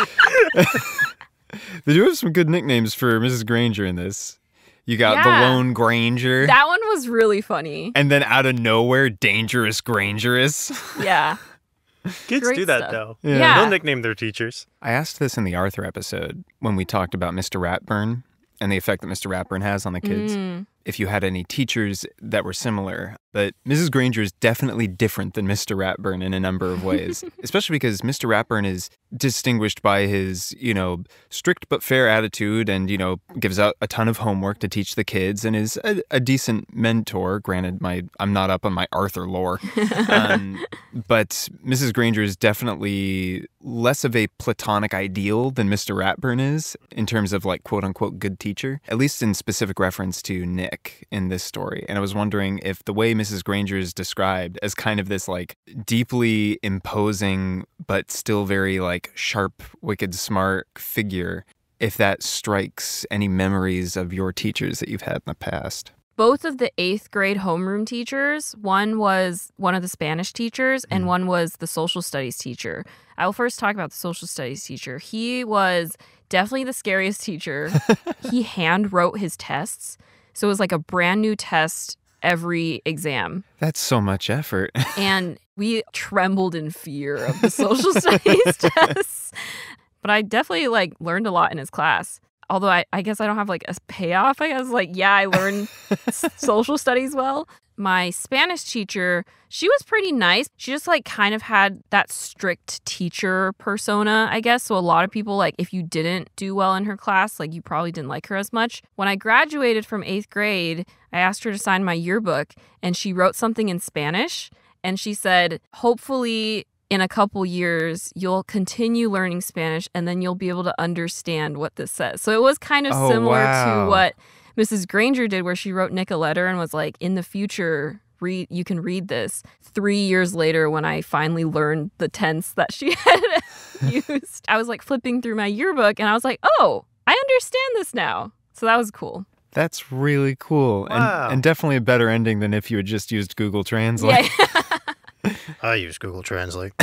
They do have some good nicknames for Mrs. Granger in this. You got the Lone Granger. That one was really funny. And then out of nowhere, Dangerous Grangerous. Yeah. Kids Great do that, stuff. though. Yeah. They'll nickname their teachers. I asked this in the Arthur episode when we talked about Mr. Ratburn and the effect that Mr. Ratburn has on the kids. If you had any teachers that were similar. But Mrs. Granger is definitely different than Mr. Ratburn in a number of ways, especially because Mr. Ratburn is distinguished by his, strict but fair attitude and, gives out a ton of homework to teach the kids and is a decent mentor. Granted, I'm not up on my Arthur lore. But Mrs. Granger is definitely less of a platonic ideal than Mr. Ratburn is in terms of like quote unquote good teacher, at least in specific reference to Nick in this story. And I was wondering if the way Mrs. Granger is described as kind of this like deeply imposing but still very like sharp, wicked, smart figure, if that strikes any memories of your teachers that you've had in the past. Both of the 8th grade homeroom teachers, one was one of the Spanish teachers and one was the social studies teacher. I will first talk about the social studies teacher. He was definitely the scariest teacher. He hand wrote his tests. So it was like a brand new test every exam. That's so much effort. And we trembled in fear of the social studies tests. But I definitely learned a lot in his class. Although I guess I don't have a payoff. I guess I learned social studies well. My Spanish teacher, she was pretty nice. She just kind of had that strict teacher persona, I guess. So a lot of people, if you didn't do well in her class, you probably didn't like her as much. When I graduated from 8th grade, I asked her to sign my yearbook and she wrote something in Spanish. And she said, hopefully in a couple years, you'll continue learning Spanish and then you'll be able to understand what this says. So it was kind of similar to what Mrs. Granger did, where she wrote Nick a letter and was like, in the future, you can read this. 3 years later, when I finally learned the tense that she had used, I was flipping through my yearbook and I was like, oh, I understand this now. So that was cool. That's really cool. Wow. And definitely a better ending than if you had just used Google Translate. Yeah. I use Google Translate.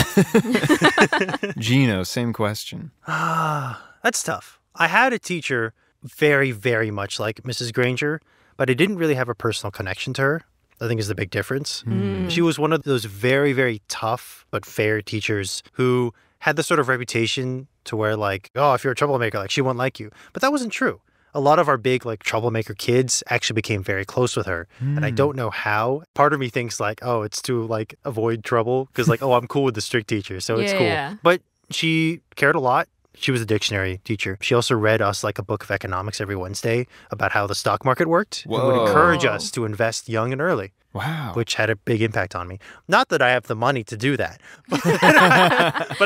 Jino, same question. That's tough. I had a teacher very, very much like Mrs. Granger, but I didn't really have a personal connection to her. I think is the big difference. She was one of those very, very tough but fair teachers who had the sort of reputation to where like, oh, if you're a troublemaker, like she won't like you. But that wasn't true. A lot of our big like troublemaker kids actually became very close with her. And I don't know how. Part of me thinks like, oh, it's to like avoid trouble because like, oh, I'm cool with the strict teacher, so it's cool. Yeah. But she cared a lot. She was a dictionary teacher. She also read us like a book of economics every Wednesday about how the stock market worked and would encourage us to invest young and early. Wow. Which had a big impact on me. Not that I have the money to do that, but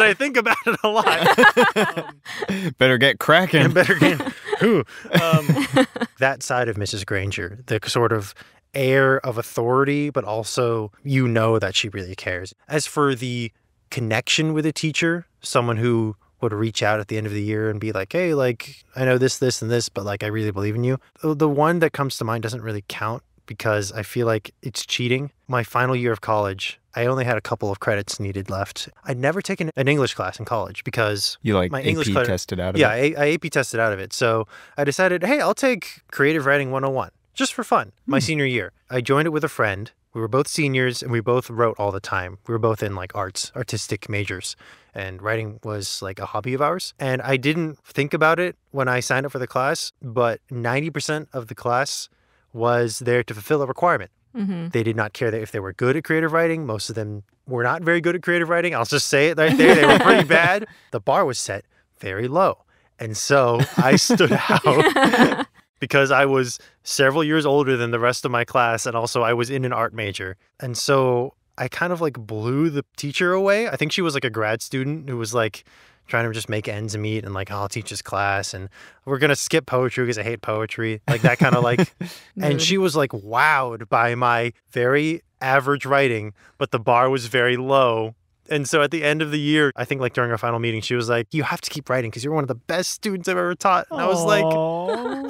I think about it a lot. Better get cracking. And better get... that side of Mrs. Granger, the sort of air of authority, but also you know that she really cares. As for the connection with a teacher, someone who would reach out at the end of the year and be like, hey, like, I know this, this, and this, but like, I really believe in you. The one that comes to mind doesn't really count because I feel like it's cheating. My final year of college, I only had a couple of credits needed left. I'd never taken an English class in college because you like my AP English tested out of it? Yeah, I AP tested out of it. So I decided, hey, I'll take Creative Writing 101 just for fun my senior year. I joined it with a friend. We were both seniors and we both wrote all the time. We were both in like artistic majors, and writing was like a hobby of ours. And I didn't think about it when I signed up for the class, but 90% of the class was there to fulfill a requirement. They did not care that if they were good at creative writing. Most of them were not very good at creative writing. I'll just say it right there. They were pretty bad. The bar was set very low. And so I stood out because I was several years older than the rest of my class. And also I was in an art major. And so I kind of like blew the teacher away. I think she was like a grad student who was like trying to just make ends meet and like, oh, I'll teach this class and we're going to skip poetry because I hate poetry. Like that kind of like, and she was like wowed by my very average writing, but the bar was very low. And so at the end of the year, I think like during our final meeting, she was like, you have to keep writing because you're one of the best students I've ever taught. And I was like,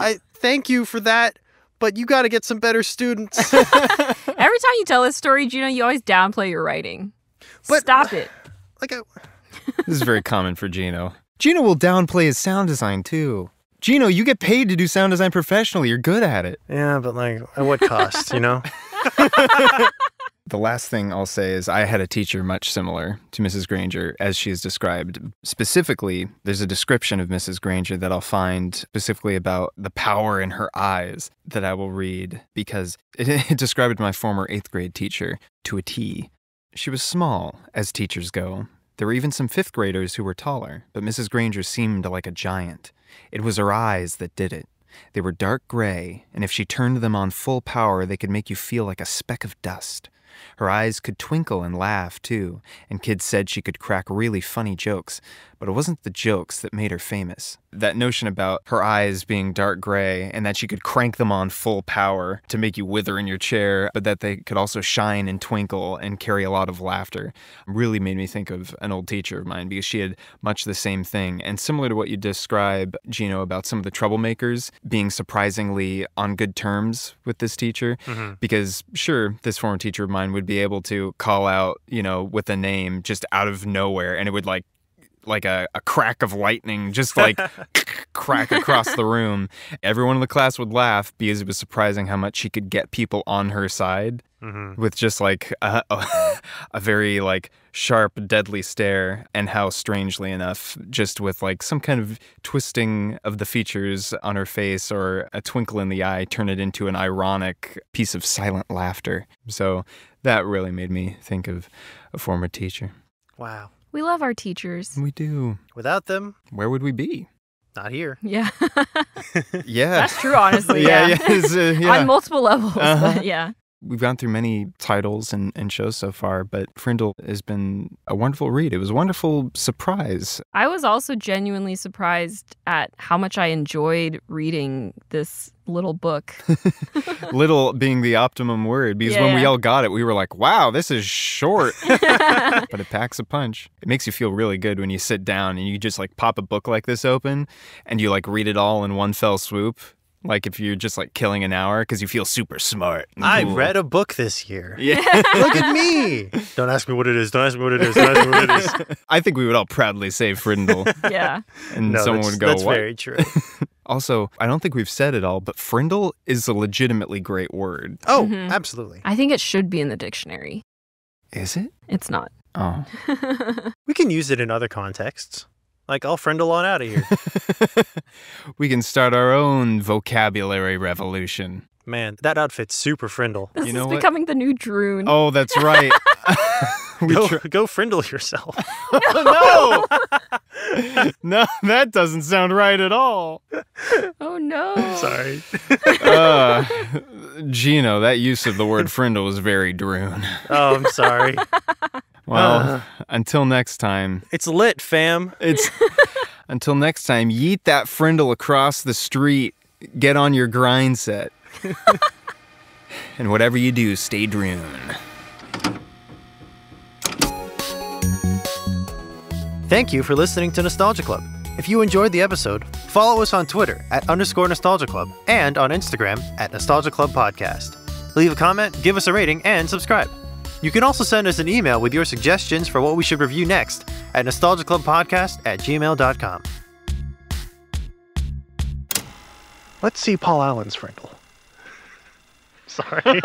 I thank you for that, but you got to get some better students. Every time you tell this story, Jino, you always downplay your writing. But, stop it. Like This is very common for Jino. Jino will downplay his sound design too. Jino, you get paid to do sound design professionally. You're good at it. Yeah, but like at what cost, you know? The last thing I'll say is I had a teacher much similar to Mrs. Granger as she is described. Specifically, there's a description of Mrs. Granger that I'll find specifically about the power in her eyes that I will read because it described my former 8th grade teacher to a T. She was small, as teachers go. There were even some 5th graders who were taller, but Mrs. Granger seemed like a giant. It was her eyes that did it. They were dark gray, and if she turned them on full power, they could make you feel like a speck of dust. Her eyes could twinkle and laugh, too, and kids said she could crack really funny jokes, but it wasn't the jokes that made her famous. That notion about her eyes being dark gray and that she could crank them on full power to make you wither in your chair, but that they could also shine and twinkle and carry a lot of laughter really made me think of an old teacher of mine because she had much the same thing. And similar to what you describe, Jino, about some of the troublemakers being surprisingly on good terms with this teacher, because sure, this former teacher of mine would be able to call out, you know, with a name just out of nowhere, and it would like a crack of lightning just like crack across the room. Everyone in the class would laugh because it was surprising how much she could get people on her side with just like a very like sharp, deadly stare, and how strangely enough, just with like some kind of twisting of the features on her face or a twinkle in the eye, turn it into an ironic piece of silent laughter. So that really made me think of a former teacher. Wow. We love our teachers. We do. Without them, where would we be? Not here. Yeah. Yeah. That's true, honestly. Yeah. On multiple levels. But yeah. We've gone through many titles and shows so far, but Frindle has been a wonderful read. It was a wonderful surprise. I was also genuinely surprised at how much I enjoyed reading this little book. Little being the optimum word, because when we all got it, we were like, wow, this is short. But it packs a punch. It makes you feel really good when you sit down and you just like pop a book like this open and you like read it all in one fell swoop. Like if you're just like killing an hour because you feel super smart. I read a book this year. Yeah. Look at me. Don't ask me what it is. Don't ask me what it is. Don't ask me what it is. I think we would all proudly say Frindle. Yeah. And no, someone would go, that's what? Very true. Also, I don't think we've said it all, but Frindle is a legitimately great word. Oh, absolutely. I think it should be in the dictionary. Is it? It's not. Oh. We can use it in other contexts. Like, I'll Frindle on out of here. We can start our own vocabulary revolution. Man, that outfit's super Frindle. This You know is what? becoming the new Droon. Oh, that's right. Go Frindle yourself. No! No, that doesn't sound right at all. Oh no. Sorry. Jino, that use of the word Frindle is very Droon. Oh, I'm sorry. Well, until next time. It's lit, fam. Until next time, yeet that Frindle across the street. Get on your grind set. And whatever you do, stay Droon. Thank you for listening to Nostalgia Club. If you enjoyed the episode, follow us on Twitter @_Nostalgia Club and on Instagram @Nostalgia Club Podcast. Leave a comment, give us a rating, and subscribe. You can also send us an email with your suggestions for what we should review next at nostalgiaclubpodcast@gmail.com. Let's see Paul Allen's Frindle. Sorry.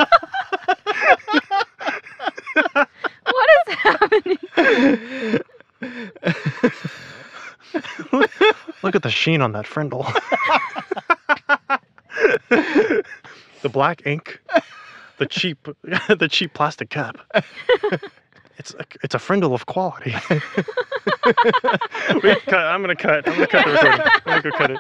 What is happening? Look at the sheen on that Frindle. The black ink, the cheap plastic cap. It's a Frindle of quality. Wait, cut. I'm gonna cut the recording. I'm gonna go cut it.